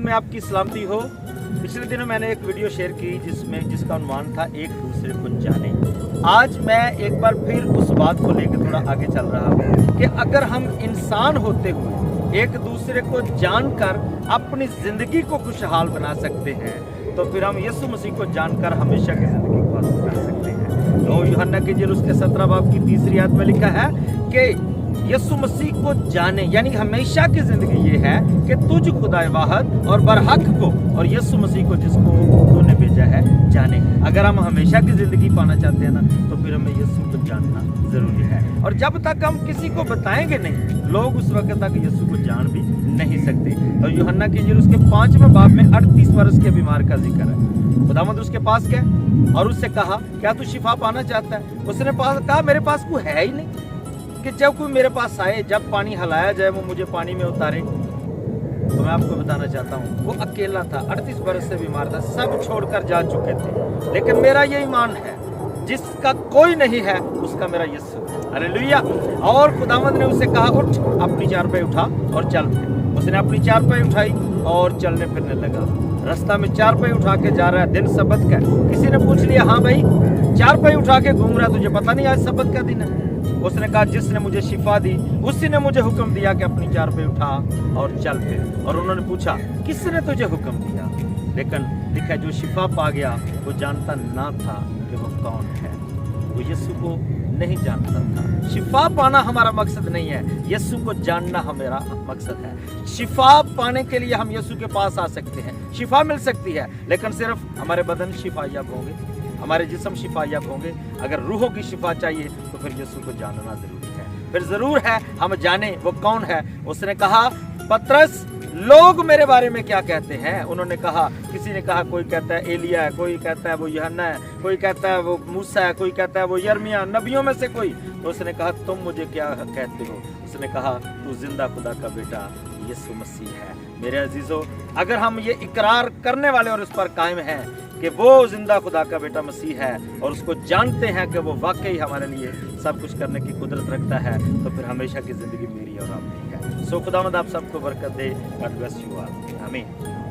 में आपकी सलामती हो। पिछले दिनों मैंने एक वीडियो शेयर की जिसका उन्वान था एक दूसरे को जाने। आज मैं एक बार फिर उस बात को लेकर थोड़ा आगे चल रहा हूँ कि अगर हम इंसान होते हुए एक दूसरे को जानकर अपनी ज़िंदगी को खुशहाल बना सकते हैं तो फिर हम यीशु मसीह को जानकर हमेशा की ज़िंदगी को हासिल कर सकते हैं। तो यूहन्ना की इंजील उसके 17 बाब की 3री आयत में लिखा है कि यीशु मसीह को जाने यानी हमेशा की ज़िंदगी ये है कि तुझ खुदाए वाहद और बरहक को और यीशु मसीह को जिसको तूने भेजा है जाने। अगर हम हमेशा की ज़िंदगी पाना चाहते हैं ना तो फिर हमें यीशु को जानना ज़रूरी है। और जब तक हम किसी को बताएंगे नहीं लोग उस वक्त तक यीशु को जान भी नहीं सकते। तो यूहन्ना की इंजील उसके 5वें बाब में 38 वर्ष के बीमार का जिक्र है। खुदावंद उसके पास गए और उससे कहा क्या तू शिफा पाना चाहता है? उसने कहा मेरे पास कोई है ही नहीं कि जब कोई मेरे पास आए, जब पानी हलाया जाए वो मुझे पानी में उतारे। तो मैं आपको बताना चाहता हूँ वो अकेला था, 38 बरस से बीमार था, सब छोड़कर जा चुके थे। लेकिन मेरा ये ईमान है जिसका कोई नहीं है उसका मेरा यीशु है। हालेलुया। और खुदावंद ने उससे कहा उठ अपनी चारपाई उठा और चल फिर। उसने अपनी चारपाई उठाई और चलने फिरने लगा। रास्ता में चारपाई उठा के जा रहा है, दिन सब्त का। किसी ने पूछ लिया हाँ भाई चारपाई उठा के घूम रहा है, तुझे पता नहीं आज सब्त का दिन है? उसने कहा जिसने मुझे शिफा दी उसी ने मुझे हुक्म दिया कि अपनी चारपाई उठा और चल फिर। और उन्होंने पूछा किसने तुझे हुक्म दिया? लेकिन लिखा जो शिफा पा गया वो जानता ना था कि वो कौन है, वो यीशु को नहीं जानता था। शिफा पाना हमारा मकसद नहीं है, यीशु को जानना हमारा मकसद है। शिफा पाने के लिए हम यीशु के पास आ सकते हैं, शिफा मिल सकती है, लेकिन सिर्फ हमारे बदन शिफायाब होंगे, हमारे जिस्म शिफायाब होंगे। अगर रूहों की शिफा चाहिए तो फिर यीशु को जानना जरूरी है। फिर जरूर है हम जाने वो कौन है। उसने कहा पतरस लोग मेरे बारे में क्या कहते हैं? उन्होंने कहा, किसी ने कहा कोई कहता है एलिया है, कोई कहता है वो यूहन्ना है, कोई कहता है वो मूसा है, कोई कहता है वो यिर्मयाह, नबियों में से कोई। तो उसने कहा तुम मुझे क्या कहते हो? उसने कहा तू जिंदा खुदा का बेटा यीशु मसीह है। मेरे अजीजों अगर हम ये इकरार करने वाले और इस पर कायम हैं कि वो जिंदा खुदा का बेटा मसीह है और उसको जानते हैं कि वो वाकई हमारे लिए सब कुछ करने की कुदरत रखता है तो फिर हमेशा की जिंदगी मेरी और आपकी है। सो खुदावंद आप सबको बरकत दे। God bless you all. आमीन।